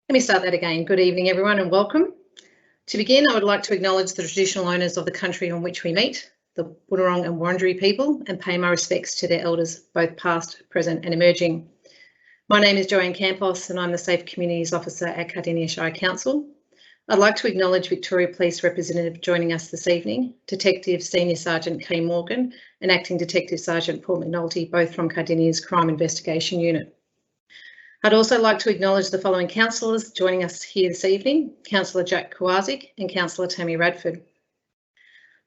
Let me start that again. Good evening, everyone, and welcome. To begin, I would like to acknowledge the traditional owners of the country on which we meet, the Boonwurrung and Wurundjeri people, and pay my respects to their elders, both past, present and emerging. My name is Joanne Campos and I'm the Safe Communities Officer at Cardinia Shire Council. I'd like to acknowledge Victoria Police Representative joining us this evening, Detective Senior Sergeant Kay Morgan and Acting Detective Sergeant Paul McNulty, both from Cardinia's Crime Investigation Unit. I'd also like to acknowledge the following councillors joining us here this evening, Councillor Jack Kowazik and Councillor Tammy Radford.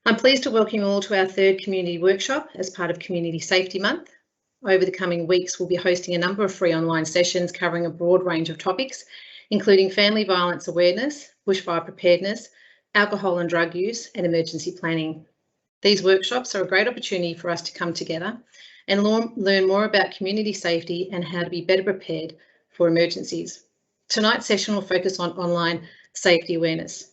I'm pleased to welcome you all to our third community workshop as part of Community Safety Month. Over the coming weeks, we'll be hosting a number of free online sessions covering a broad range of topics, including family violence awareness, bushfire preparedness, alcohol and drug use, and emergency planning. These workshops are a great opportunity for us to come together and learn more about community safety and how to be better prepared for emergencies. Tonight's session will focus on online safety awareness.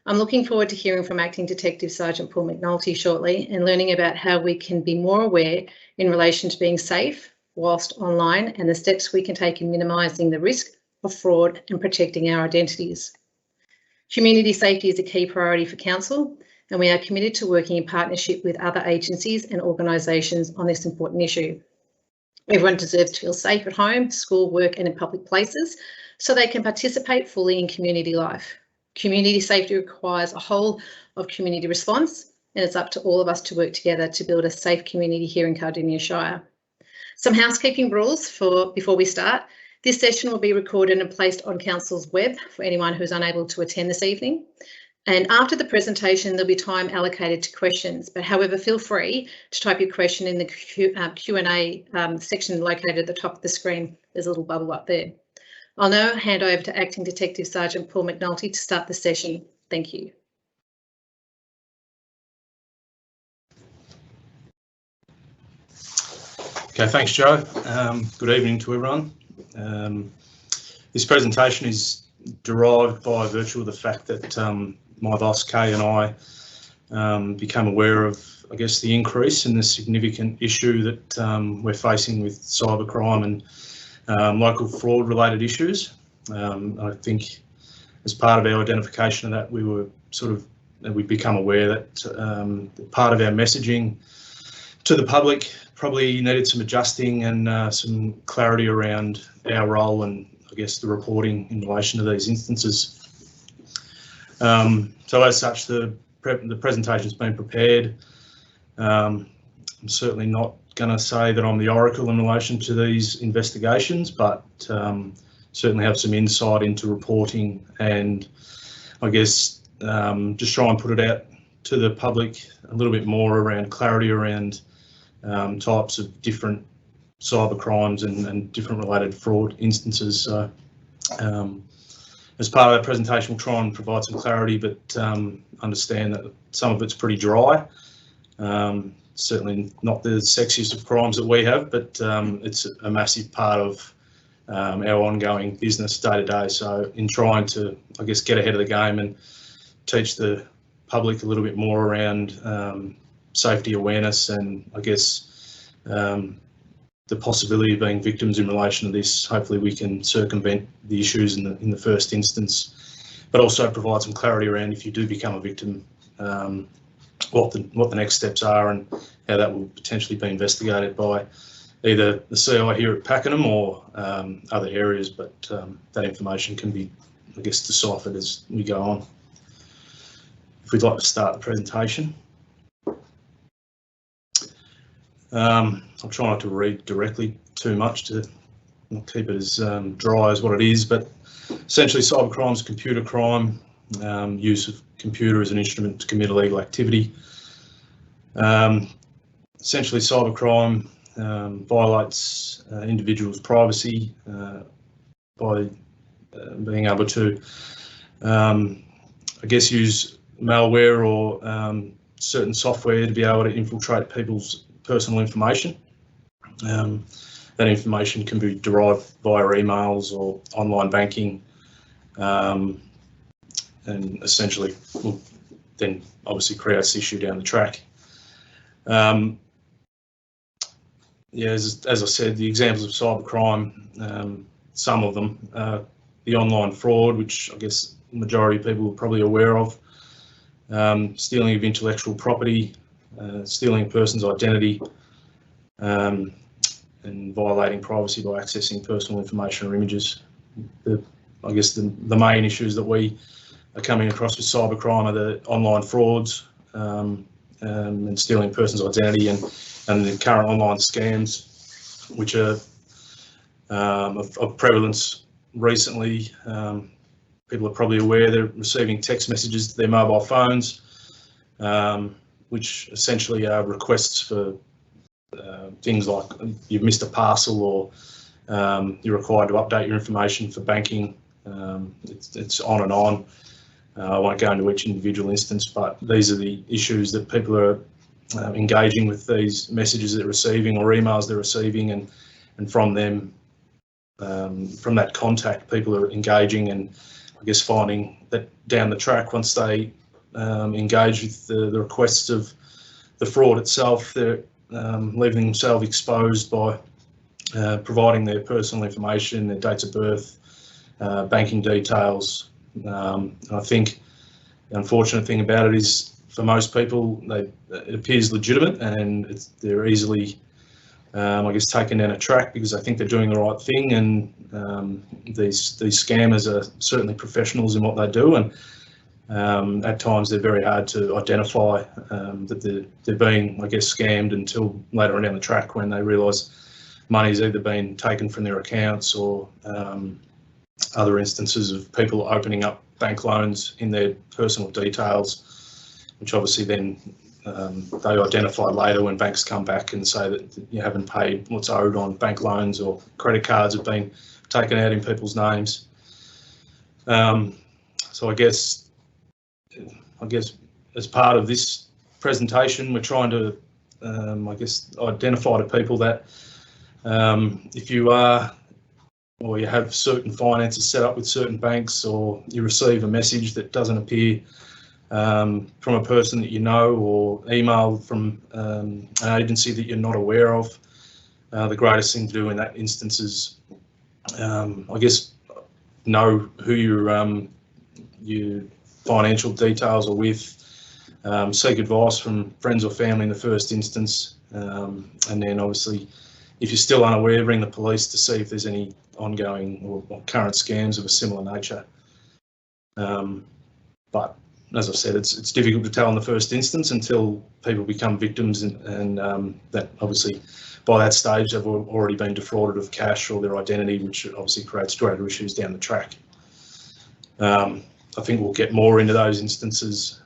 I'm looking forward to hearing from Acting Detective Sergeant Paul McNulty shortly and learning about how we can be more aware in relation to being safe whilst online and the steps we can take in minimising the risk of fraud and protecting our identities. Community safety is a key priority for Council and we are committed to working in partnership with other agencies and organisations on this important issue. Everyone deserves to feel safe at home, school, work and in public places so they can participate fully in community life. Community safety requires a whole of community response and it's up to all of us to work together to build a safe community here in Cardinia Shire. Some housekeeping rules before we start. This session will be recorded and placed on Council's web for anyone who's unable to attend this evening. And after the presentation, there'll be time allocated to questions, but however, feel free to type your question in the Q&A section located at the top of the screen. There's a little bubble up there. I'll now hand over to Acting Detective Sergeant Paul McNulty to start the session. Thank you. Okay, thanks, Joe. Good evening to everyone. This presentation is derived by virtue of the fact that my boss Kay and I became aware of, I guess, the increase in the significant issue that we're facing with cybercrime and local fraud related issues. I think as part of our identification of that, we'd become aware that part of our messaging to the public probably needed some adjusting and some clarity around our role and I guess the reporting in relation to these instances. So as such, the presentation's been prepared. I'm certainly not going to say that I'm the oracle in relation to these investigations, but certainly have some insight into reporting and I guess just try and put it out to the public a little bit more around clarity around types of different cyber crimes and different related fraud instances. So as part of that presentation, we'll try and provide some clarity, but understand that some of it's pretty dry. Certainly not the sexiest of crimes that we have, but it's a massive part of our ongoing business day to day. So in trying to, I guess, get ahead of the game and teach the public a little bit more around safety awareness and I guess the possibility of being victims in relation to this, hopefully we can circumvent the issues in the first instance, but also provide some clarity around if you do become a victim, what the next steps are and how that will potentially be investigated by either the CI here at Pakenham or other areas, but that information can be, I guess, deciphered as we go on. If we'd like to start the presentation. I'll try not to read directly too much to keep it as dry as what it is, but essentially cybercrime is computer crime, use of computer as an instrument to commit illegal activity. Essentially cybercrime violates individuals' privacy by being able to, I guess, use malware or certain software to be able to infiltrate people's personal information. That information can be derived via emails or online banking, and essentially will then obviously creates the issue down the track. Yeah, as I said, the examples of cybercrime, some of them are the online fraud, which I guess the majority of people are probably aware of, stealing of intellectual property, stealing a person's identity, and violating privacy by accessing personal information or images. I guess the main issues that we are coming across with cybercrime are the online frauds, and stealing a person's identity, and the current online scams, which are of prevalence recently. People are probably aware they're receiving text messages to their mobile phones, which essentially are requests for things like you've missed a parcel, or you're required to update your information for banking. It's on and on. I won't go into each individual instance, but these are the issues that people are engaging with, these messages they're receiving or emails they're receiving, and from them, from that contact, people are engaging, and I guess finding that down the track, once they engage with the requests of the fraud itself, they're leaving themselves exposed by providing their personal information, their dates of birth, banking details. I think the unfortunate thing about it is, for most people, it appears legitimate, and they're easily, I guess, taken down a track because they think they're doing the right thing. And these scammers are certainly professionals in what they do, and at times they're very hard to identify that they're being, I guess, scammed, until later on down the track when they realise money's either been taken from their accounts, or other instances of people opening up bank loans in their personal details, which obviously then they identify later when banks come back and say that you haven't paid what's owed on bank loans, or credit cards have been taken out in people's names. So I guess as part of this presentation, we're trying to, I guess, identify to people that if you are, or you have certain finances set up with certain banks, or you receive a message that doesn't appear from a person that you know, or email from an agency that you're not aware of, the greatest thing to do in that instance is, I guess, know who your financial details are with, seek advice from friends or family in the first instance, and then obviously, if you're still unaware, bring the police to see if there's any ongoing or current scams of a similar nature. But as I said, it's difficult to tell in the first instance until people become victims, and that obviously by that stage they've already been defrauded of cash or their identity, which obviously creates greater issues down the track. I think we'll get more into those instances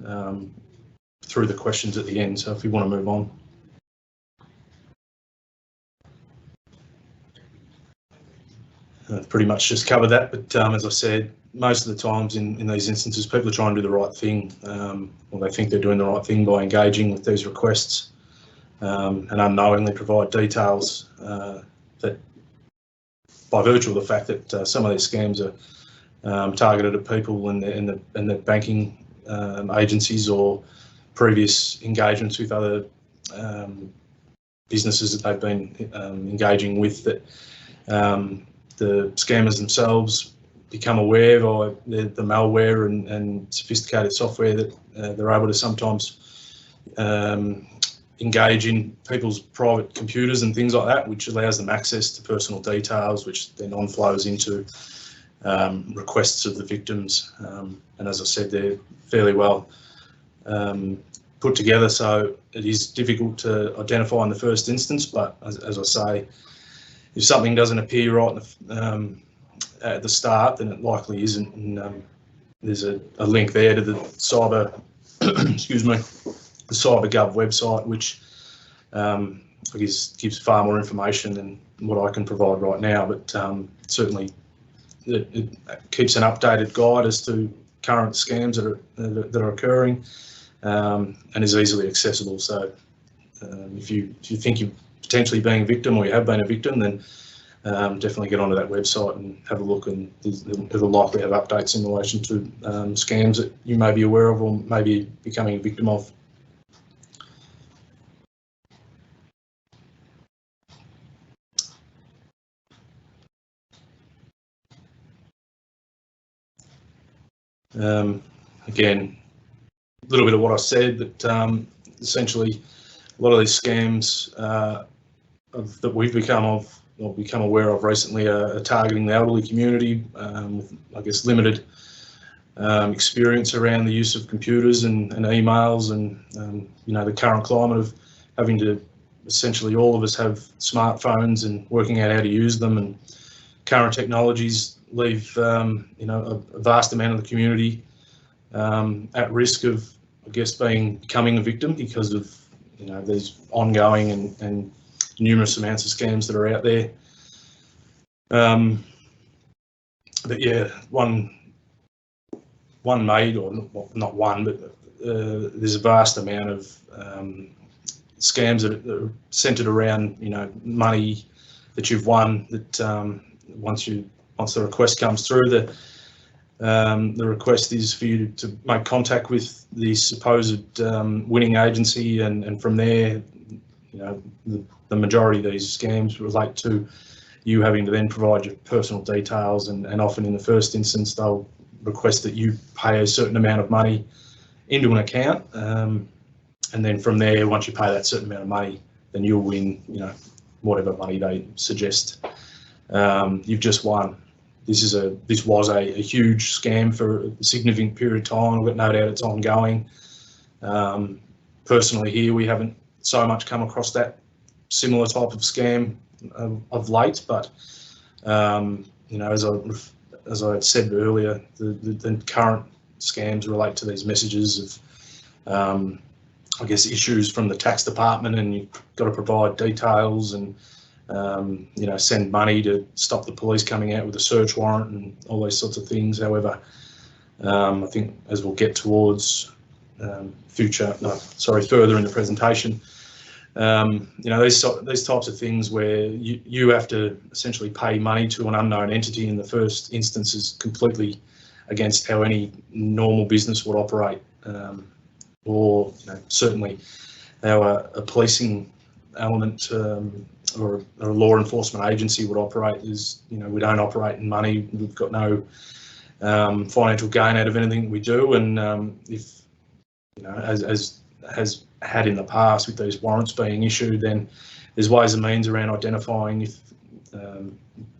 through the questions at the end, so if you want to move on. Pretty much just covered that, but as I said, most of the times in these instances, people are trying to do the right thing, or they think they're doing the right thing by engaging with these requests, and unknowingly provide details that, by virtue of the fact that some of these scams are targeted at people in the banking agencies, or previous engagements with other businesses that they've been engaging with, that the scammers themselves become aware by the malware and sophisticated software that they're able to sometimes engage in people's private computers and things like that, which allows them access to personal details, which then on flows into requests of the victims. And as I said, they're fairly well put together, so it is difficult to identify in the first instance, but as I say, if something doesn't appear right at the start, then it likely isn't. And there's a link there to the cyber, excuse me, the CyberGov website, which I guess gives far more information than what I can provide right now. But certainly, it keeps an updated guide as to current scams that are occurring, and is easily accessible. So if you think you're potentially being a victim, or you have been a victim, then definitely get onto that website and have a look, and it'll likely have updates in relation to scams that you may be aware of or maybe becoming a victim of. Again, a little bit of what I said, but essentially a lot of these scams that we've become aware of recently are targeting the elderly community with, I guess, limited experience around the use of computers and emails, and you know, the current climate of having to essentially all of us have smartphones and working out how to use them, and current technologies leave you know, a vast amount of the community at risk of, I guess, becoming a victim because of, you know, these ongoing and numerous amounts of scams that are out there. But yeah, one made, or not one, but there's a vast amount of scams that are centred around, you know, money that you've won. That once the request comes through, the request is for you to make contact with the supposed winning agency, and from there, you know, the majority of these scams relate to you having to then provide your personal details, and often in the first instance they'll request that you pay a certain amount of money into an account, and then from there, once you pay that certain amount of money, then you'll win, you know, whatever money they suggest. You've just won. This was a huge scam for a significant period of time. I've got no doubt it's ongoing. Personally, here we haven't so much come across that similar type of scam of late, but you know, as I had said earlier, the current scams relate to these messages of, I guess, issues from the tax department, and you've got to provide details and you know, send money to stop the police coming out with a search warrant and all those sorts of things. However, I think as we'll get towards further in the presentation, you know, these types of things where you have to essentially pay money to an unknown entity in the first instance is completely against how any normal business would operate, or, you know, certainly how a policing element or a law enforcement agency would operate. Is, you know, we don't operate in money. We've got no financial gain out of anything we do, and if, you know, as has had in the past with these warrants being issued, then there's ways and means around identifying if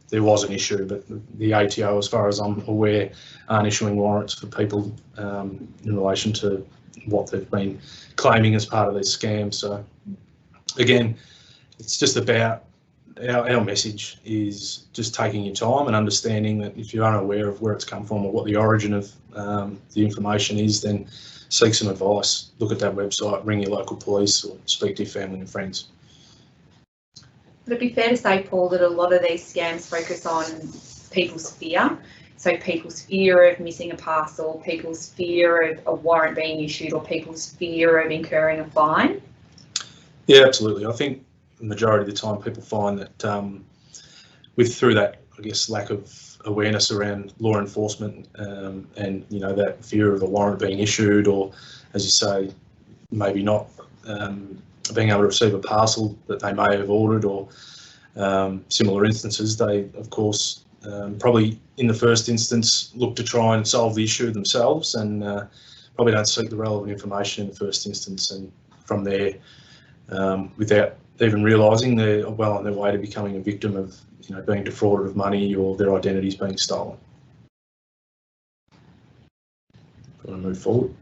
there was an issue, but the ATO, as far as I'm aware, aren't issuing warrants for people in relation to what they've been claiming as part of these scams. So again, it's just about, our message is just taking your time and understanding that if you're unaware of where it's come from or what the origin of the information is, then seek some advice, look at that website, ring your local police, or speak to your family and friends. Would it be fair to say, Paul, that a lot of these scams focus on people's fear? So people's fear of missing a parcel, people's fear of a warrant being issued, or people's fear of incurring a fine? Yeah, absolutely. I think the majority of the time people find that through that, I guess, lack of awareness around law enforcement, and, you know, that fear of a warrant being issued, or, as you say, maybe not being able to receive a parcel that they may have ordered, or similar instances, they, of course, probably in the first instance look to try and solve the issue themselves, and probably don't seek the relevant information in the first instance, and from there, without even realising, they're well on their way to becoming a victim of, you know, being defrauded of money or their identities being stolen. Want to move forward?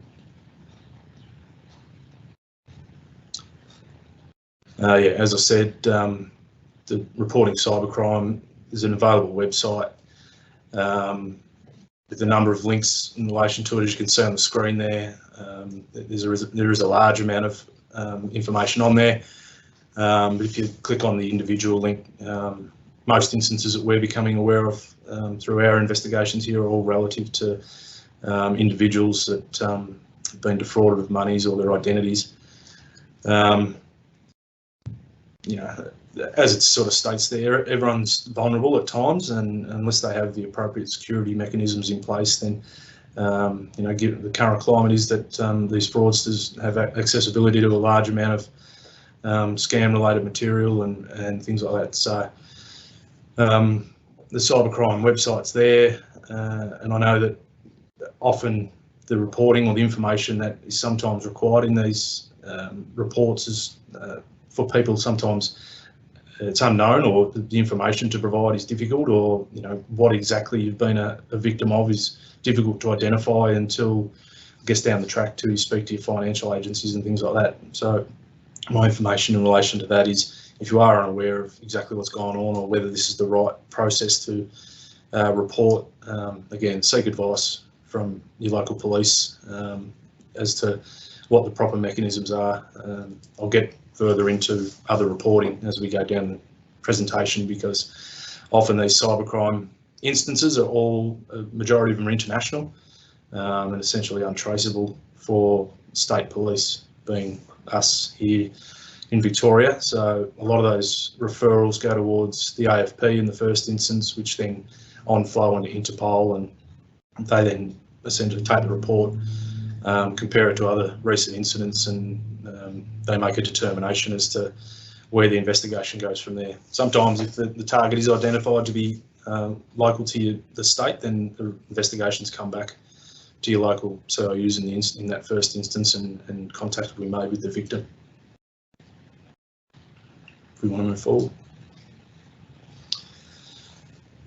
Yeah, as I said, the reporting cybercrime is an available website with a number of links in relation to it, as you can see on the screen there. There is a large amount of information on there, but if you click on the individual link, most instances that we're becoming aware of through our investigations here are all relative to individuals that have been defrauded of monies or their identities. You know, as it sort of states there, everyone's vulnerable at times, and unless they have the appropriate security mechanisms in place, then you know, given the current climate is that these fraudsters have accessibility to a large amount of scam-related material and things like that. So the cybercrime website's there, and I know that often the reporting or the information that is sometimes required in these reports is for people, sometimes it's unknown, or the information to provide is difficult, or what exactly you've been a victim of is difficult to identify until I guess down the track to speak to your financial agencies and things like that. So my information in relation to that is, if you are unaware of exactly what's going on or whether this is the right process to report, again, seek advice from your local police as to what the proper mechanisms are. I'll get further into other reporting as we go down the presentation, because often these cybercrime instances are all, a majority of them are international and essentially untraceable for state police, being us here in Victoria. So a lot of those referrals go towards the AFP in the first instance, which then on flow into Interpol, and they then essentially take the report, compare it to other recent incidents, and they make a determination as to where the investigation goes from there. Sometimes if the target is identified to be local to the state, then the investigations come back to your local CIUs in that first instance, and contact will be made with the victim. If we want to move forward.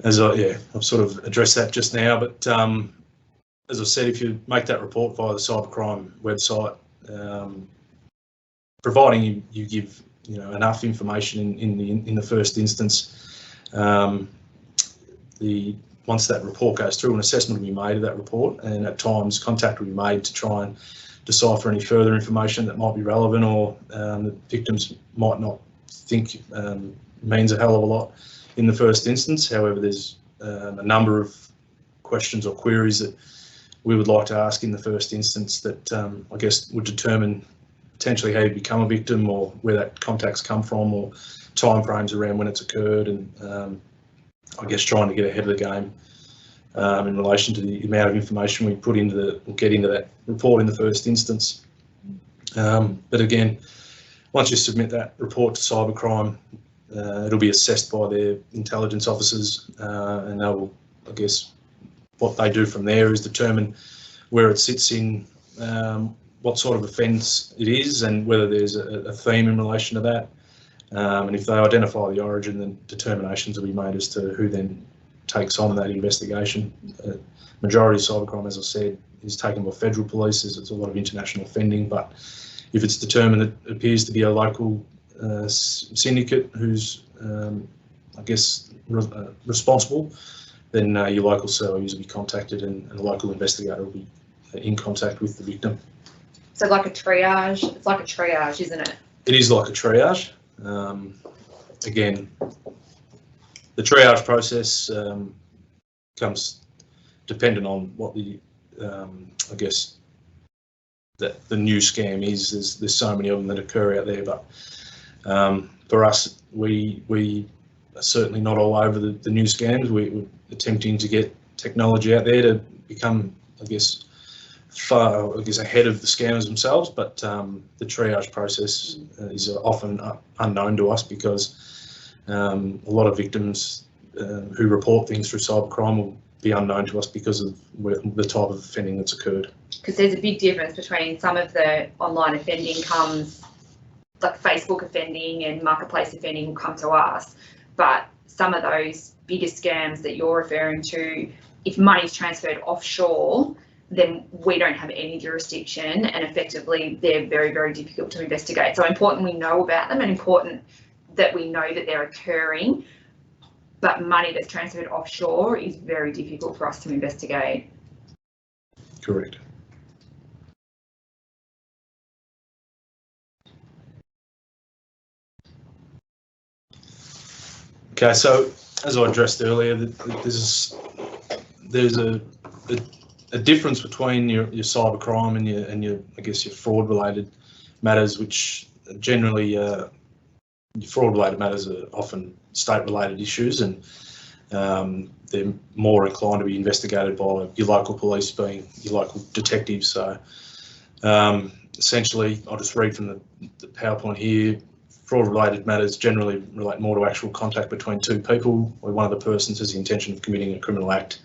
I've sort of addressed that just now, but as I said, if you make that report via the cybercrime website, providing you give enough information in the first instance, once that report goes through, an assessment will be made of that report, and at times contact will be made to try and decipher any further information that might be relevant, or the victims might not think means a hell of a lot in the first instance. However, there's a number of questions or queries that we would like to ask in the first instance that I guess would determine potentially how you become a victim, or where that contact's come from, or timeframes around when it's occurred, and I guess trying to get ahead of the game in relation to the amount of information we put into get into that report in the first instance. But again, once you submit that report to cybercrime, it'll be assessed by their intelligence officers, and they will, I guess, what they do from there is determine where it sits in what sort of offence it is, and whether there's a theme in relation to that. And if they identify the origin, then determinations will be made as to who then takes on that investigation. Majority of cybercrime, as I said, is taken by federal police, as it's a lot of international offending, but if it's determined that it appears to be a local syndicate who's, I guess, responsible, then your local CIUs will be contacted, and a local investigator will be in contact with the victim. So like a triage, it's like a triage, isn't it? It is like a triage. Again, the triage process comes dependent on what the, I guess, that the new scam is. There's so many of them that occur out there, but for us, we are certainly not all over the new scams. We're attempting to get technology out there to become, I guess, far, I guess, ahead of the scammers themselves, but the triage process is often unknown to us, because a lot of victims who report things through cybercrime will be unknown to us because of the type of offending that's occurred. Because there's a big difference between some of the online offending comes, like Facebook offending and marketplace offending will come to us, but some of those bigger scams that you're referring to, if money's transferred offshore, then we don't have any jurisdiction, and effectively they're very, very difficult to investigate. So important we know about them, and important that we know that they're occurring, but money that's transferred offshore is very difficult for us to investigate. Correct. Okay, so as I addressed earlier, there's a difference between your cybercrime and your I guess your fraud related matters, which generally your fraud related matters are often state related issues, and they're more inclined to be investigated by your local police, being your local detectives. So essentially, I'll just read from the PowerPoint here. Fraud related matters generally relate more to actual contact between two people, where one of the persons has the intention of committing a criminal act.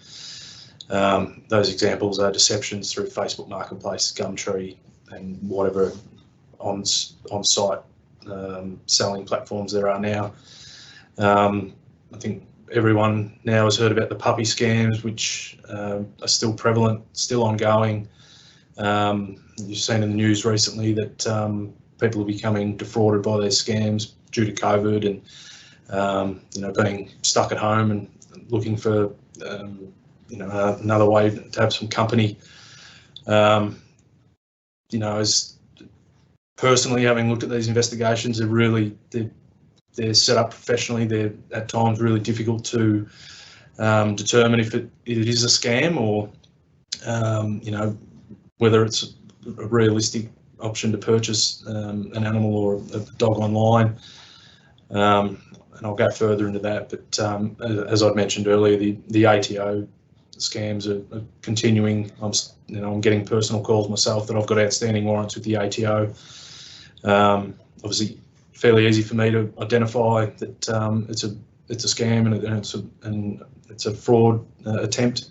Those examples are deceptions through Facebook Marketplace, Gumtree, and whatever on-site selling platforms there are now. I think everyone now has heard about the puppy scams, which are still prevalent, still ongoing. You've seen in the news recently that people are becoming defrauded by these scams due to COVID and being stuck at home and looking for another way to have some company. As personally having looked at these investigations, they're set up professionally. They're at times really difficult to determine if it is a scam or whether it's a realistic option to purchase an animal or a dog online. And I'll go further into that. But as I'd mentioned earlier, the ATO scams are continuing. I'm getting personal calls myself that I've got outstanding warrants with the ATO. Obviously, fairly easy for me to identify that it's a scam and it's a fraud attempt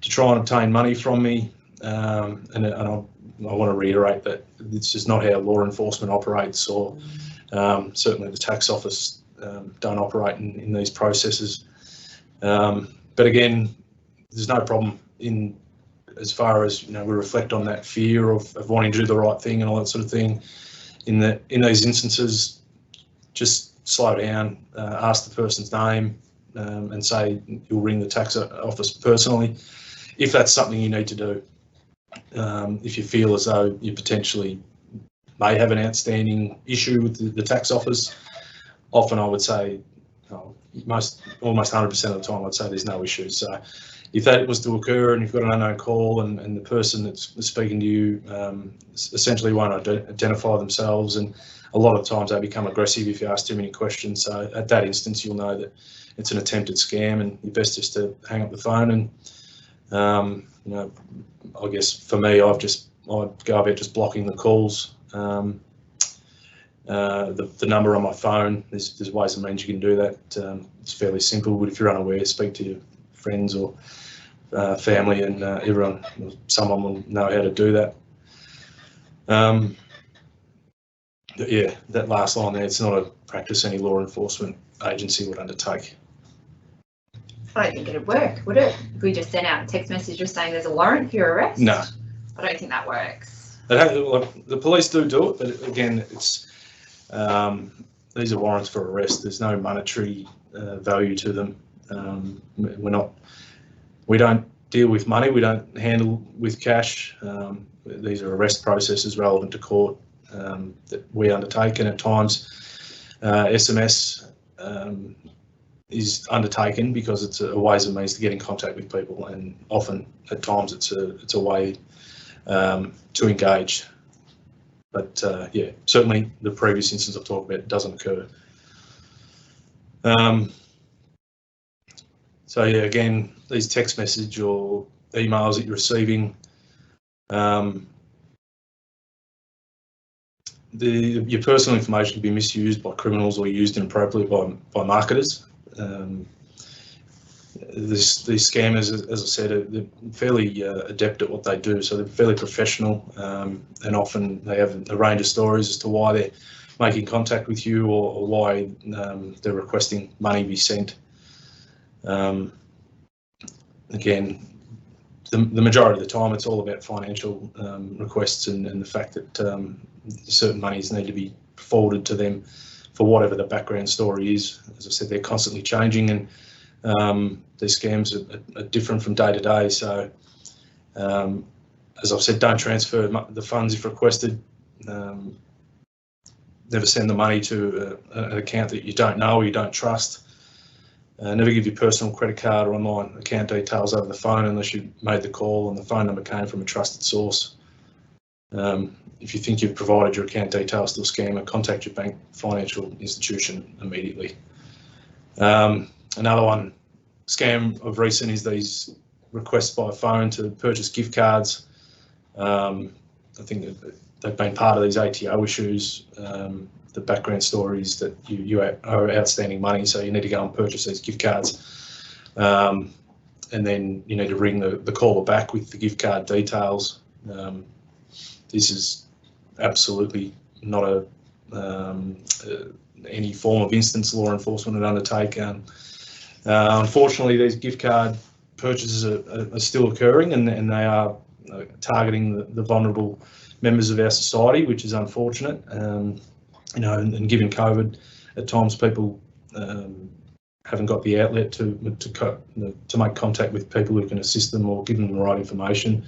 to try and obtain money from me. And I want to reiterate that this is not how law enforcement operates, or certainly the tax office don't operate in these processes. But again, there's no problem in as far as we reflect on that fear of wanting to do the right thing and all that sort of thing. In these instances, just slow down, ask the person's name, and say you'll ring the tax office personally if that's something you need to do. If you feel as though you potentially may have an outstanding issue with the tax office, often I would say, almost 100% of the time, I'd say there's no issues. So if that was to occur and you've got an unknown call and the person that's speaking to you essentially won't identify themselves, and a lot of times they become aggressive if you ask too many questions. So at that instance, you'll know that it's an attempted scam, and you're best just to hang up the phone. And I guess for me, I'd go about just blocking the calls. The number on my phone, there's ways and means you can do that. It's fairly simple, but if you're unaware, speak to your friends or family, and someone will know how to do that. Yeah, that last line there, it's not a practice any law enforcement agency would undertake. I don't think it'd work, would it? If we just sent out a text message just saying there's a warrant for your arrest? No. I don't think that works. The police do it, but again, it's these are warrants for arrest. There's no monetary value to them. We don't deal with money. We don't handle with cash. These are arrest processes relevant to court that we undertake, and at times SMS is undertaken because it's a ways and means to get in contact with people, and often at times it's a way to engage. But yeah, certainly the previous instance I've talked about doesn't occur. So yeah, again, these text message or emails that you're receiving, your personal information can be misused by criminals or used inappropriately by marketers. These scammers, as I said, they're fairly adept at what they do, so they're fairly professional, and often they have a range of stories as to why they're making contact with you or why they're requesting money be sent. Again, the majority of the time it's all about financial requests and the fact that certain monies need to be forwarded to them for whatever the background story is. As I said, they're constantly changing, and these scams are different from day to day. So, as I've said, don't transfer the funds if requested. Never send the money to an account that you don't know or you don't trust. Never give your personal credit card or online account details over the phone unless you made the call and the phone number came from a trusted source. If you think you've provided your account details to a scammer, contact your bank financial institution immediately. Another one, scam of recent, is these requests by phone to purchase gift cards. I think that they've been part of these ATO issues. The background story is that you owe outstanding money, so you need to go and purchase these gift cards. and then you need to ring the caller back with the gift card details. This is absolutely not any form of instance law enforcement would undertake. Unfortunately, these gift card purchases are still occurring, and they are targeting the vulnerable members of our society, which is unfortunate. And given COVID, at times people haven't got the outlet to make contact with people who can assist them or give them the right information,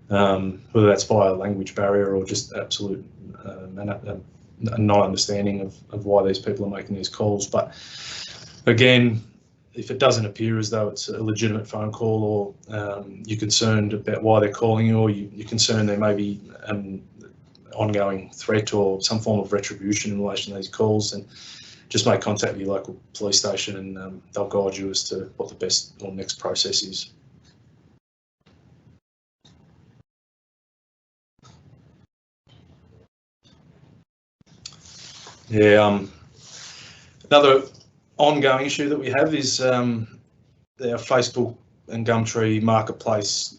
whether that's via a language barrier or just absolute not understanding of why these people are making these calls. But again, if it doesn't appear as though it's a legitimate phone call, or you're concerned about why they're calling you, or you're concerned there may be ongoing threat or some form of retribution in relation to these calls, then just make contact with your local police station, and they'll guide you as to what the best or next process is. Yeah, another ongoing issue that we have is our Facebook and Gumtree marketplace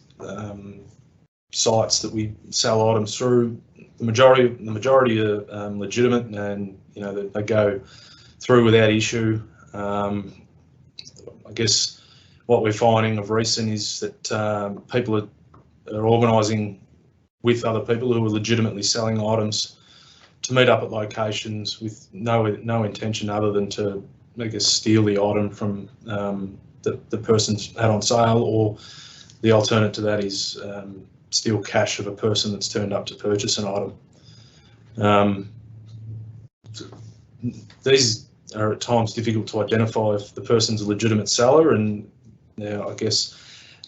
sites that we sell items through. The majority are legitimate, and they go through without issue. I guess what we're finding of recent is that people are organising with other people who are legitimately selling items to meet up at locations with no intention other than to, I guess, steal the item from the person's had on sale, or the alternate to that is steal cash of a person that's turned up to purchase an item. These are at times difficult to identify if the person's a legitimate seller, and I guess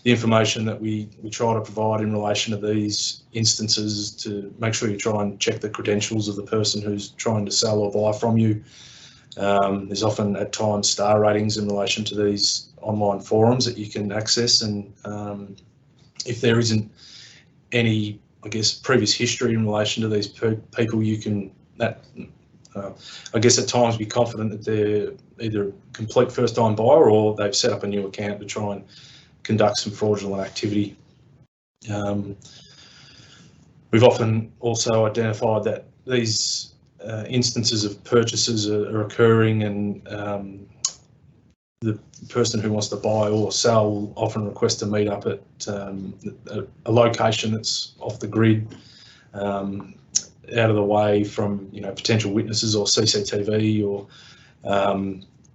the information that we try to provide in relation to these instances to make sure you try and check the credentials of the person who's trying to sell or buy from you. There's often at times star ratings in relation to these online forums that you can access, and if there isn't any, I guess, previous history in relation to these people, you can I guess at times be confident that they're either a complete first-time buyer or they've set up a new account to try and conduct some fraudulent activity. We've often also identified that these instances of purchases are occurring, and the person who wants to buy or sell will often request to meet up at a location that's off the grid, out of the way from potential witnesses or CCTV, or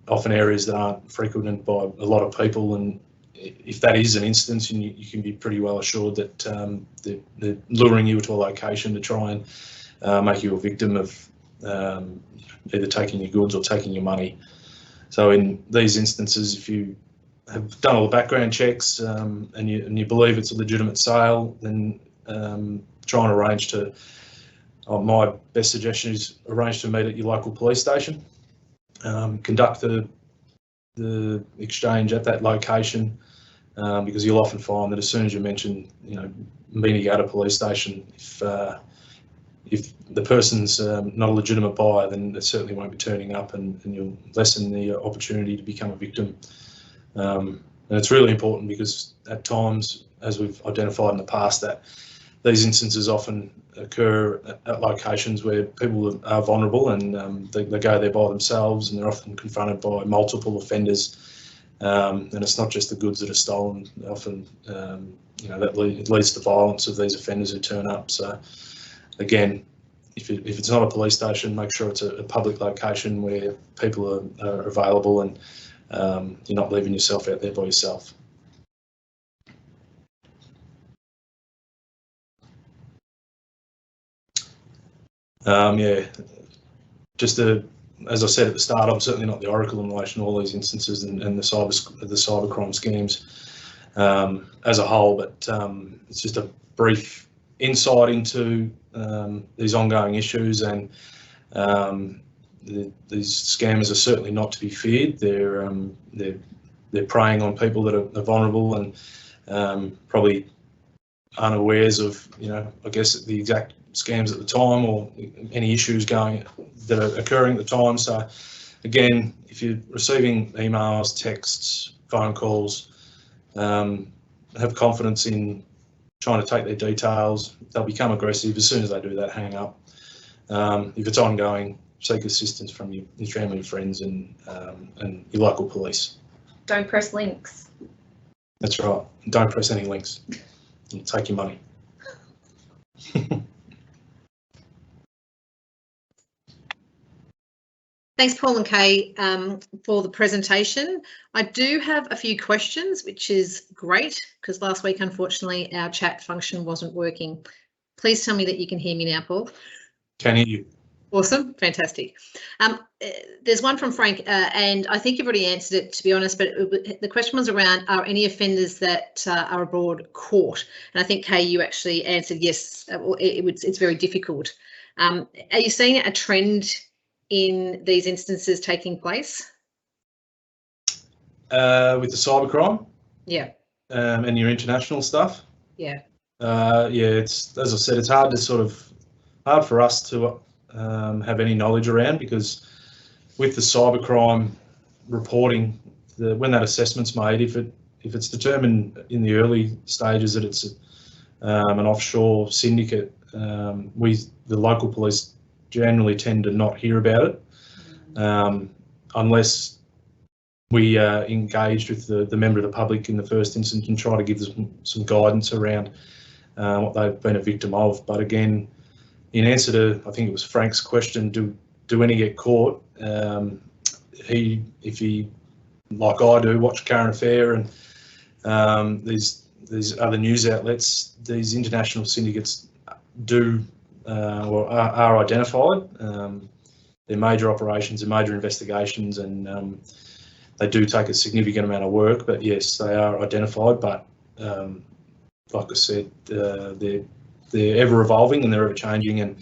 often areas that aren't frequented by a lot of people. And if that is an instance, you can be pretty well assured that they're luring you to a location to try and make you a victim of either taking your goods or taking your money. So in these instances, if you have done all the background checks and you believe it's a legitimate sale, then try and arrange to. My best suggestion is arrange to meet at your local police station. Conduct the exchange at that location, because you'll often find that as soon as you mention, meeting at a police station, if the person's not a legitimate buyer, then they certainly won't be turning up, and you'll lessen the opportunity to become a victim. And it's really important because at times, as we've identified in the past, that these instances often occur at locations where people are vulnerable, and they go there by themselves, and they're often confronted by multiple offenders. And it's not just the goods that are stolen. Often, that leads to violence of these offenders who turn up. So, again, if it's not a police station, make sure it's a public location where people are available, and you're not leaving yourself out there by yourself. Just as I said at the start, I'm certainly not the oracle in relation to all these instances and the cybercrime schemes as a whole, but it's just a brief insight into these ongoing issues, and these scammers are certainly not to be feared. They're preying on people that are vulnerable and probably unawares of, I guess, the exact scams at the time or any issues that are occurring at the time. So again, if you're receiving emails, texts, phone calls, have confidence in trying to take their details. They'll become aggressive. As soon as they do that, hang up. If it's ongoing, seek assistance from your family and friends and your local police. Don't press links. That's right. Don't press any links. It'll take your money. Thanks, Paul and Kay, for the presentation. I do have a few questions, which is great, because last week, unfortunately, our chat function wasn't working. Please tell me that you can hear me now, Paul. Can hear you. Awesome, fantastic. There's one from Frank, and I think you've already answered it, to be honest, but the question was around, are any offenders that are abroad caught? And I think, Kay, you actually answered yes, it's very difficult. Are you seeing a trend in these instances taking place? With the cybercrime? Yeah. And your international stuff? Yeah. Yeah, it's, as I said, it's hard for us to have any knowledge around, because with the cybercrime reporting, when that assessment's made, if it's determined in the early stages that it's an offshore syndicate, the local police generally tend to not hear about it unless we engaged with the member of the public in the first instance and try to give them some guidance around what they've been a victim of. But again, in answer to, I think it was Frank's question, do any get caught? If he, like I do, watch Current Affair and these other news outlets, these international syndicates do or are identified. They're major operations and major investigations, and they do take a significant amount of work. But yes, they are identified. But like I said, they're ever evolving and they're ever changing, and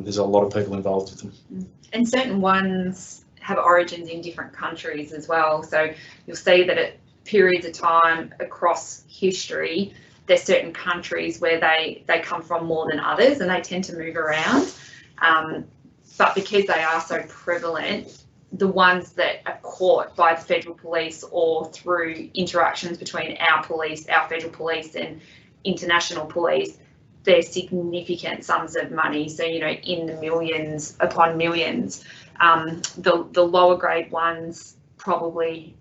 there's a lot of people involved with them. And certain ones have origins in different countries as well. So you'll see that at periods of time across history, there's certain countries where they come from more than others, and they tend to move around. But because they are so prevalent, the ones that are caught by the federal police or through interactions between our police, our federal police and international police, they're significant sums of money. So, you know, in the millions upon millions. The lower grade ones probably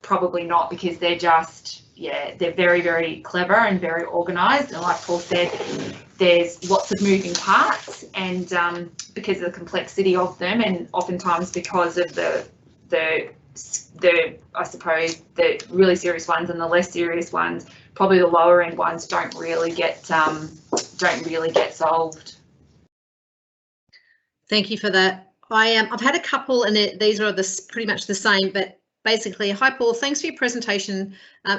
not, because they're just, yeah, they're very, very clever and very organised. And like Paul said, there's lots of moving parts, and because of the complexity of them, and oftentimes because of the I suppose the really serious ones and the less serious ones, probably the lower end ones don't really get solved. Thank you for that. I've had a couple, and these are pretty much the same, but basically, hi Paul, thanks for your presentation.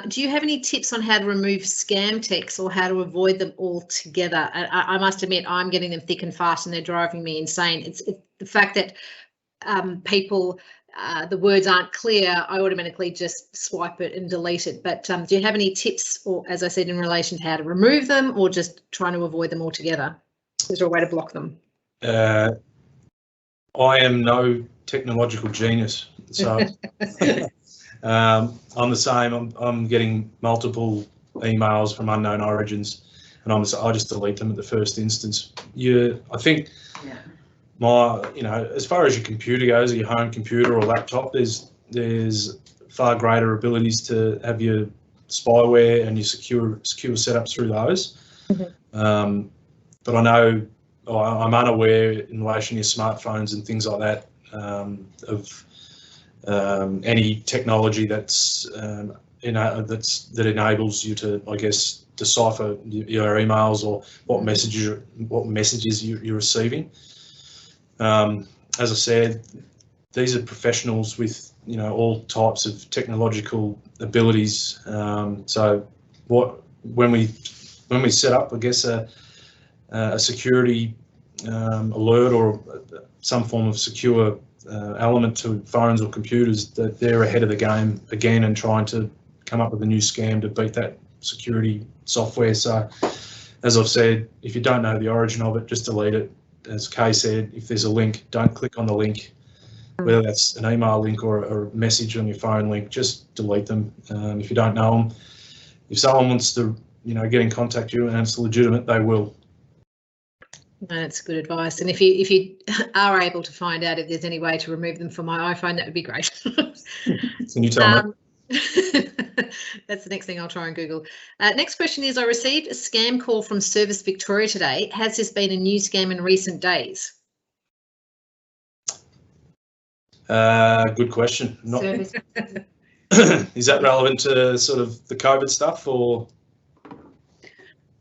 Do you have any tips on how to remove scam texts or how to avoid them altogether? I must admit, I'm getting them thick and fast, and they're driving me insane. It's the fact that people, the words aren't clear, I automatically just swipe it and delete it. But do you have any tips, or as I said, in relation to how to remove them, or just trying to avoid them altogether? Is there a way to block them? I am no technological genius, so I'm the same. I'm getting multiple emails from unknown origins, and I just delete them at the first instance. I think, as far as your computer goes, or your home computer or laptop, there's far greater abilities to have your spyware and your secure setups through those. Mm-hmm. But I know, I'm unaware in relation to your smartphones and things like that of any technology that enables you to, I guess, decipher your emails or what messages you're receiving. As I said, these are professionals with all types of technological abilities. So when we set up, I guess, a security alert or some form of secure element to phones or computers, that they're ahead of the game again and trying to come up with a new scam to beat that security software. So, as I've said, if you don't know the origin of it, just delete it. As Kay said, if there's a link, don't click on the link. whether that's an email link or a message on your phone link, just delete them. If you don't know them, if someone wants to, get in contact with you and it's legitimate, they will. That's good advice. And if you are able to find out if there's any way to remove them from my iPhone, that would be great. Can you tell me? That's the next thing I'll try and Google. Next question is, I received a scam call from Service Victoria today. Has this been a new scam in recent days? Good question. Is that relevant to sort of the COVID stuff, or?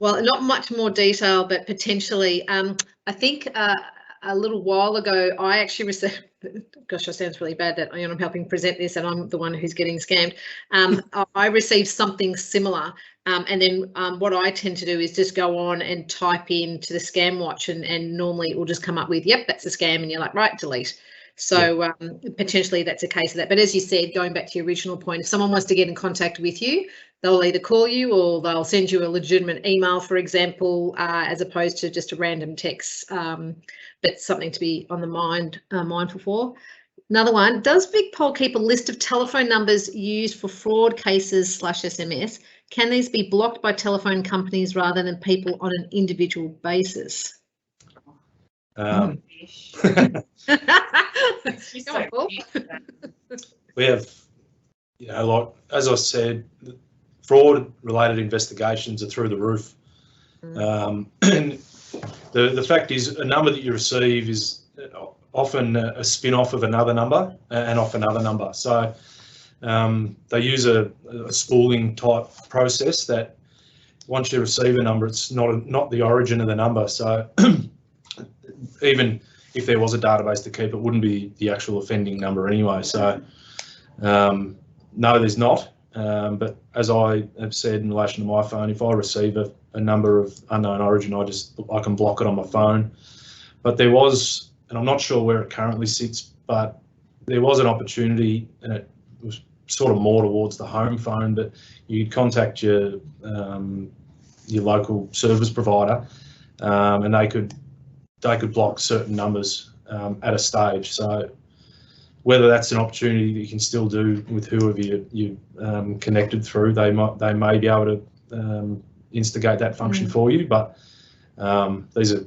Well, not much more detail, but potentially. I think a little while ago, I actually received, gosh, that sounds really bad that I'm helping present this and I'm the one who's getting scammed. I received something similar. And then what I tend to do is just go on and type into the scam watch and normally it will just come up with, yep, that's a scam. And you're like, right, delete. So potentially that's a case of that. But as you said, going back to your original point, if someone wants to get in contact with you, they'll either call you or they'll send you a legitimate email, for example, as opposed to just a random text. But something to be on the mindful for. Another one, does Big Pol keep a list of telephone numbers used for fraud cases / SMS? Can these be blocked by telephone companies rather than people on an individual basis? We have, like, as I said, fraud-related investigations are through the roof. And the fact is, a number that you receive is often a spin-off of another number and off another number. So they use a spooling type process that once you receive a number, it's not the origin of the number. So even if there was a database to keep, it wouldn't be the actual offending number anyway. So no, there's not. But as I have said in relation to my phone, if I receive a number of unknown origin, I can block it on my phone. But there was, and I'm not sure where it currently sits, but there was an opportunity, and it was sort of more towards the home phone, but you'd contact your local service provider, and they could block certain numbers at a stage. So whether that's an opportunity that you can still do with whoever you connected through, they may be able to instigate that function for you. But these are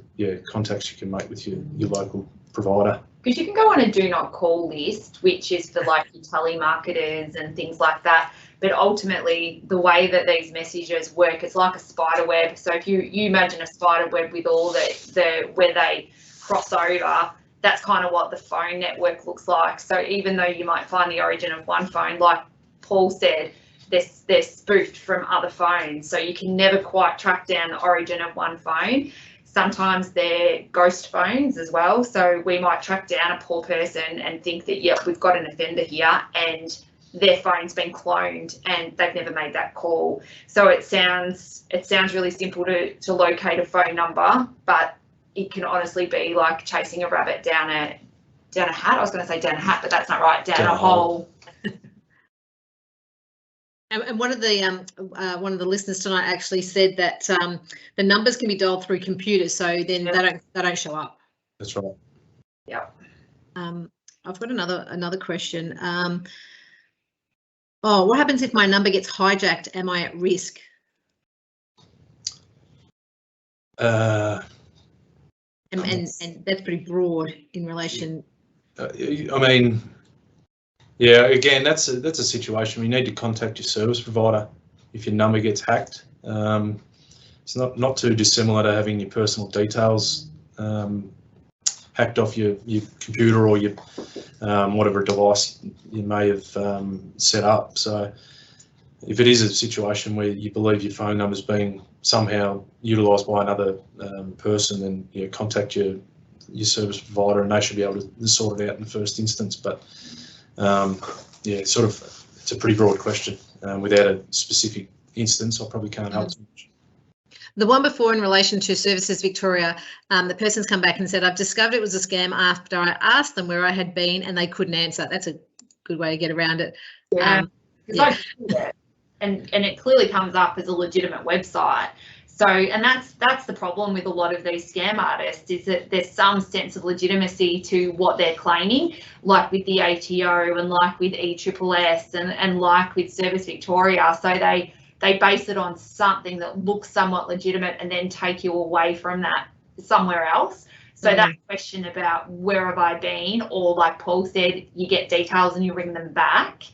contacts you can make with your local provider. Because you can go on a do not call list, which is for like your telemarketers and things like that. But ultimately, the way that these messages work, it's like a spider web. So if you imagine a spider web with all where they cross over, that's kind of what the phone network looks like. So even though you might find the origin of one phone, like Paul said, they're spoofed from other phones. So you can never quite track down the origin of one phone. Sometimes they're ghost phones as well. So we might track down a poor person and think that, yep, we've got an offender here and their phone's been cloned and they've never made that call. So it sounds really simple to locate a phone number, but it can honestly be like chasing a rabbit down a hat. I was going to say down a hat, but that's not right. Down a hole. And one of the listeners tonight actually said that the numbers can be dialed through computers, so then they don't show up. That's right. Yeah. I've got another question. What happens if my number gets hijacked? Am I at risk? And that's pretty broad in relation. I mean, yeah, again, that's a situation where you need to contact your service provider if your number gets hacked. It's not too dissimilar to having your personal details hacked off your computer or your whatever device you may have set up. So if it is a situation where you believe your phone number is being somehow utilised by another person, then contact your service provider and they should be able to sort it out in the first instance. But it's a pretty broad question. Without a specific instance, I probably can't help too much. The one before in relation to Services Victoria, the person's come back and said, I've discovered it was a scam after I asked them where I had been and they couldn't answer. That's a good way to get around it. Yeah, because I Googled it and it clearly comes up as a legitimate website. So, and that's the problem with a lot of these scam artists, is that there's some sense of legitimacy to what they're claiming, like with the ATO and like with ESSS and like with Service Victoria. So they base it on something that looks somewhat legitimate and then take you away from that somewhere else. So that question about where have I been, or like Paul said, you get details and you ring them back.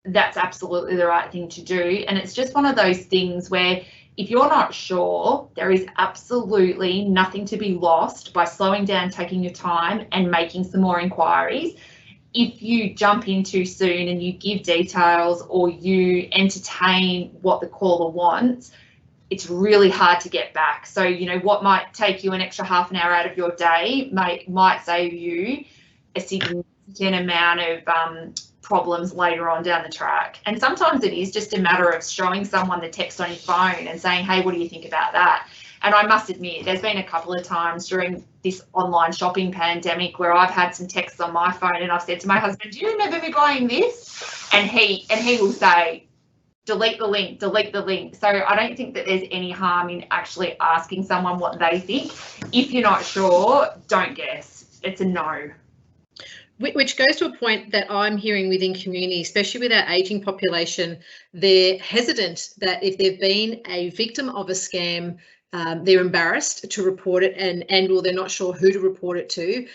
That's absolutely the right thing to do. And it's just one of those things where if you're not sure, there is absolutely nothing to be lost by slowing down, taking your time and making some more inquiries. If you jump in too soon and you give details or you entertain what the caller wants, it's really hard to get back. So, you know, what might take you an extra half an hour out of your day might save you a significant amount of problems later on down the track. And sometimes it is just a matter of showing someone the text on your phone and saying, hey, what do you think about that? And I must admit, there's been a couple of times during this online shopping pandemic where I've had some texts on my phone and I've said to my husband, do you remember me buying this? And he will say, delete the link, delete the link. So I don't think that there's any harm in actually asking someone what they think. If you're not sure, don't guess. It's a no. Which goes to a point that I'm hearing within community, especially with our ageing population. They're hesitant that if they've been a victim of a scam, they're embarrassed to report it, and or they're not sure who to report it to.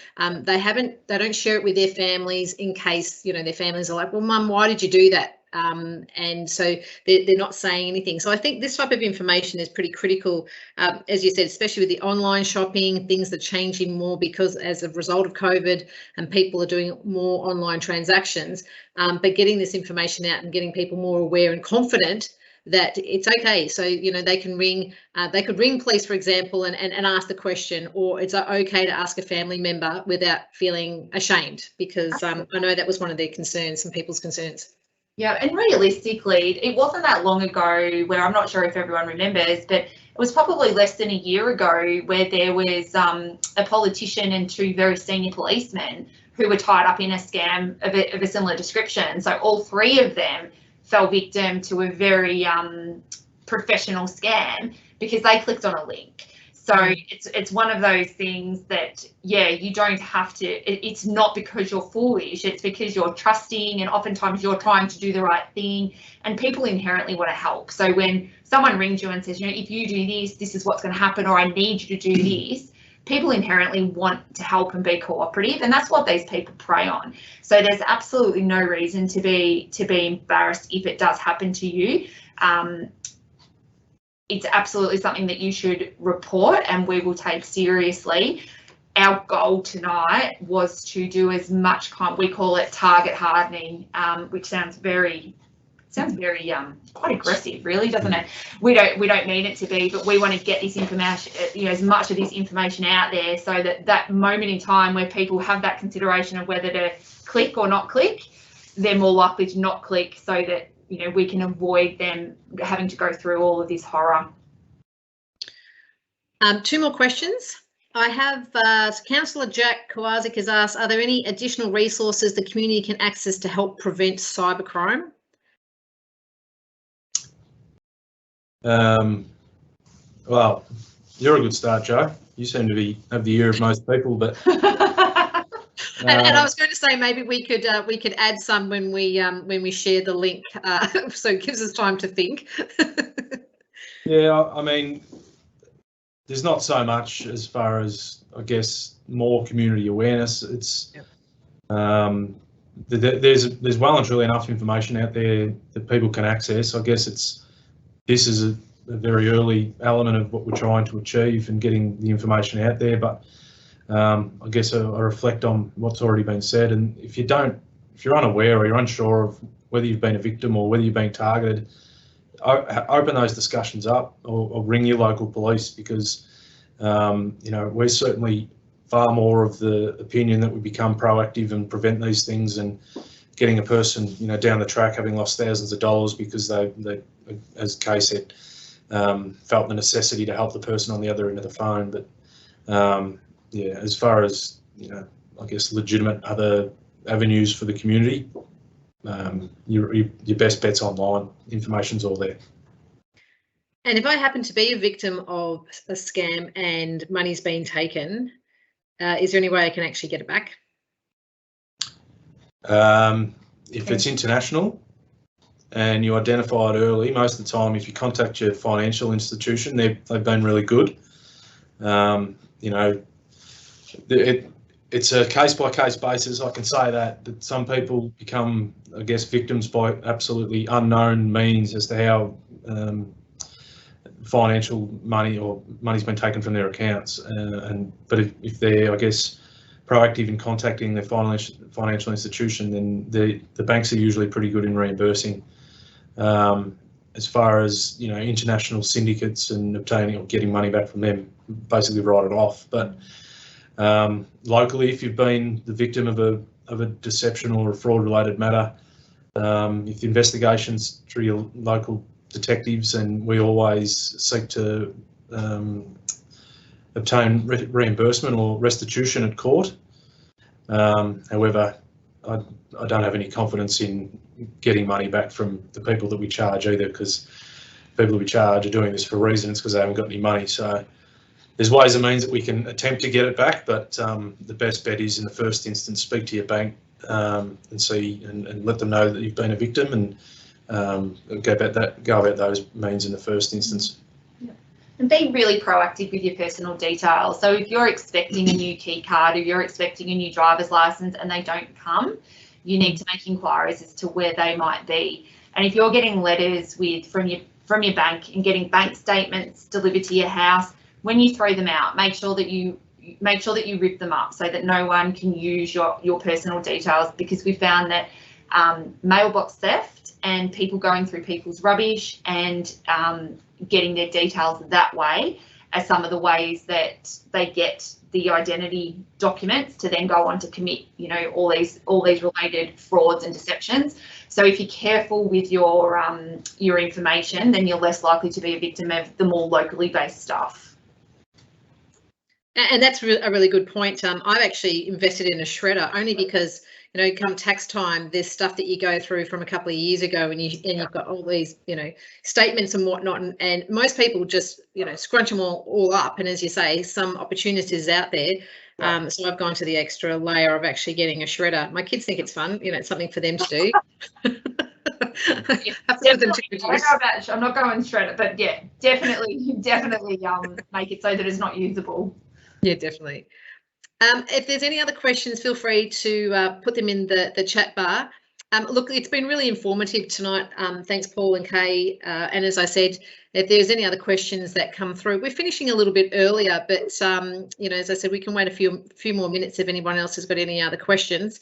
They don't share it with their families in case, you know, their families are like, well, Mum, why did you do that? And so they're not saying anything. So I think this type of information is pretty critical, as you said, especially with the online shopping. Things are changing more because as a result of COVID and people are doing more online transactions, but getting this information out and getting people more aware and confident that it's okay. So, you know, they can ring, they could ring police, for example, and ask the question, or it's okay to ask a family member without feeling ashamed, because I know that was one of their concerns, some people's concerns. Yeah, and realistically, it wasn't that long ago where, I'm not sure if everyone remembers, but it was probably less than a year ago where there was a politician and two very senior policemen who were tied up in a scam of a similar description. So all three of them fell victim to a very professional scam because they clicked on a link. So it's one of those things that, yeah, you don't have to, it's not because you're foolish, it's because you're trusting, and oftentimes you're trying to do the right thing, and people inherently want to help. So when someone rings you and says, you know, if you do this, this is what's going to happen, or I need you to do this, people inherently want to help and be cooperative, and that's what these people prey on. So there's absolutely no reason to be embarrassed if it does happen to you. It's absolutely something that you should report, and we will take seriously. Our goal tonight was to do as much we call it target hardening, which sounds very quite aggressive, really, doesn't it? We don't mean it to be, but we want to get this information, you know, as much of this information out there, so that moment in time where people have that consideration of whether to click or not click, they're more likely to not click, so that, you know, we can avoid them having to go through all of this horror. Two more questions. I have Councillor Jack Kowazik has asked, are there any additional resources the community can access to help prevent cybercrime? Well, you're a good start, Joe. You seem to have the ear of most people, but and I was going to say maybe we could add some when we share the link, so it gives us time to think. Yeah, I mean, there's not so much as far as, I guess, more community awareness. It's there's well and truly enough information out there that people can access. I guess this is a very early element of what we're trying to achieve and getting the information out there. But I guess I reflect on what's already been said, and if you're unaware or you're unsure of whether you've been a victim or whether you've been targeted, open those discussions up, or ring your local police, because you know, we're certainly far more of the opinion that we become proactive and prevent these things, and getting a person, you know, down the track having lost thousands of dollars because they as Kay said, felt the necessity to help the person on the other end of the phone. But yeah, as far as, you know, I guess legitimate other avenues for the community, your best bet's online. Information's all there. And if I happen to be a victim of a scam and money's been taken, is there any way I can actually get it back? If it's international and you identify it early, most of the time, if you contact your financial institution, they've been really good. You know, it's a case-by-case basis. I can say that some people become, I guess, victims by absolutely unknown means as to how financial money or money's been taken from their accounts. But if they're, I guess, proactive in contacting their financial institution, then the banks are usually pretty good in reimbursing. As far as, you know, international syndicates and obtaining or getting money back from them, basically write it off. But locally, if you've been the victim of a deception or a fraud-related matter, if the investigation's through your local detectives, and we always seek to obtain reimbursement or restitution at court. However, I don't have any confidence in getting money back from the people that we charge either, because people that we charge are doing this for a reason. It's because they haven't got any money. So there's ways and means that we can attempt to get it back, but the best bet is, in the first instance, speak to your bank and see and let them know that you've been a victim, and go about those means in the first instance. And be really proactive with your personal details. So if you're expecting a new key card, or you're expecting a new driver's license and they don't come, you need to make inquiries as to where they might be. And if you're getting letters from your bank and getting bank statements delivered to your house, when you throw them out, make sure that you rip them up so that no one can use your personal details, because we found that mailbox theft and people going through people's rubbish and getting their details that way are some of the ways that they get the identity documents to then go on to commit, you know, all these related frauds and deceptions. So if you're careful with your information, then you're less likely to be a victim of the more locally based stuff. And that's a really good point. I've actually invested in a shredder only because, you know, come tax time, there's stuff that you go through from a couple of years ago, and you've got all these, you know, statements and whatnot, and most people just, you know, scrunch them all up. And as you say, some opportunities out there. So I've gone to the extra layer of actually getting a shredder. My kids think it's fun, you know, it's something for them to do. I'm not going shredder, but yeah, definitely make it so that it's not usable. Yeah, definitely. If there's any other questions, feel free to put them in the chat bar. Look, it's been really informative tonight. Thanks, Paul and Kay. And as I said, if there's any other questions that come through, we're finishing a little bit earlier, but you know, as I said, we can wait a few more minutes if anyone else has got any other questions.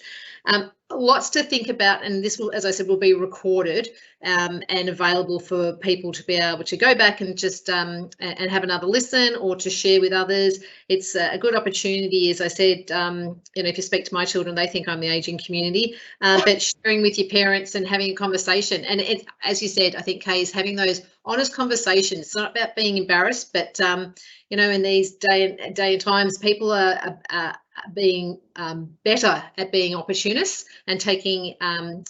Lots to think about, and this will, as I said, will be recorded and available for people to be able to go back and just and have another listen, or to share with others. It's a good opportunity. As I said, you know, if you speak to my children, they think I'm the ageing community, but sharing with your parents and having a conversation. And it, as you said, I think, Kay, is having those honest conversations. It's not about being embarrassed, but you know, in these day and times, people are being better at being opportunists and taking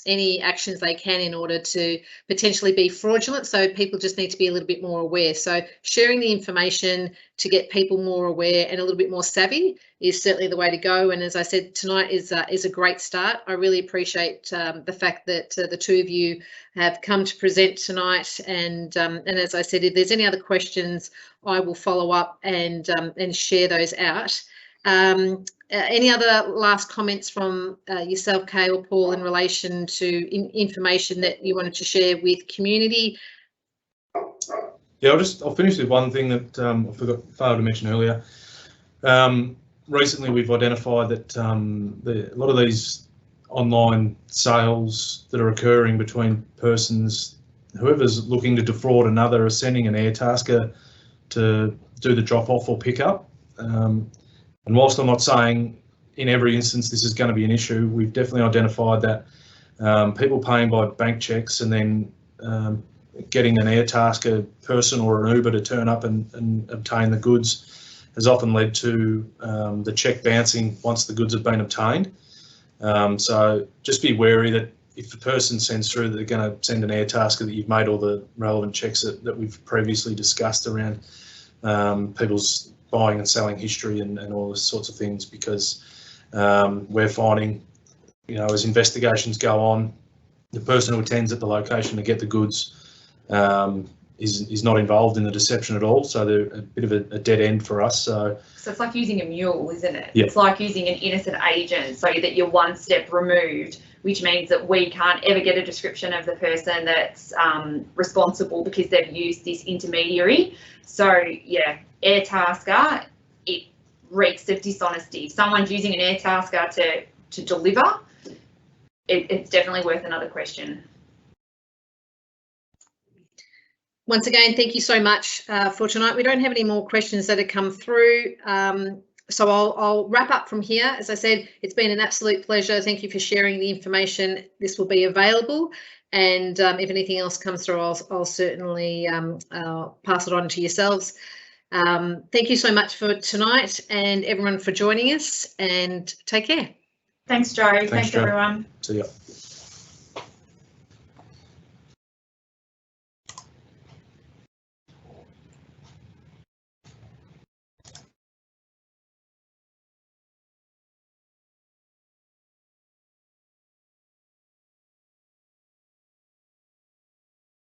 any actions they can in order to potentially be fraudulent. So people just need to be a little bit more aware. So sharing the information to get people more aware and a little bit more savvy is certainly the way to go. And as I said, tonight is a great start. I really appreciate the fact that the two of you have come to present tonight. And as I said, if there's any other questions, I will follow up and share those out. Any other last comments from yourself, Kay or Paul, in relation to information that you wanted to share with community? Yeah, I'll finish with one thing that I failed to mention earlier. Recently, we've identified that a lot of these online sales that are occurring between persons, whoever's looking to defraud another, are sending an airtasker to do the drop off or pick up. And whilst I'm not saying in every instance this is going to be an issue, we've definitely identified that people paying by bank checks and then getting an airtasker person or an Uber to turn up and obtain the goods has often led to the check bouncing once the goods have been obtained. So just be wary that if the person sends through that they're going to send an air tasker, that you've made all the relevant checks that we've previously discussed around people's buying and selling history and all those sorts of things, because we're finding, as investigations go on, the person who attends at the location to get the goods is not involved in the deception at all, so they're a bit of a dead end for us. So it's like using a mule, isn't it? Yep. It's like using an innocent agent, so that you're one step removed, which means that we can't ever get a description of the person that's responsible because they've used this intermediary. So yeah, air tasker, it reeks of dishonesty. If someone's using an air tasker to deliver, it's definitely worth another question. Once again, thank you so much for tonight. We don't have any more questions that have come through, so I'll wrap up from here. As I said, it's been an absolute pleasure. Thank you for sharing the information. This will be available, and if anything else comes through, I'll certainly pass it on to yourselves. Thank you so much for tonight, and everyone for joining us, and take care. Thanks, Jo. Thanks, everyone. See ya.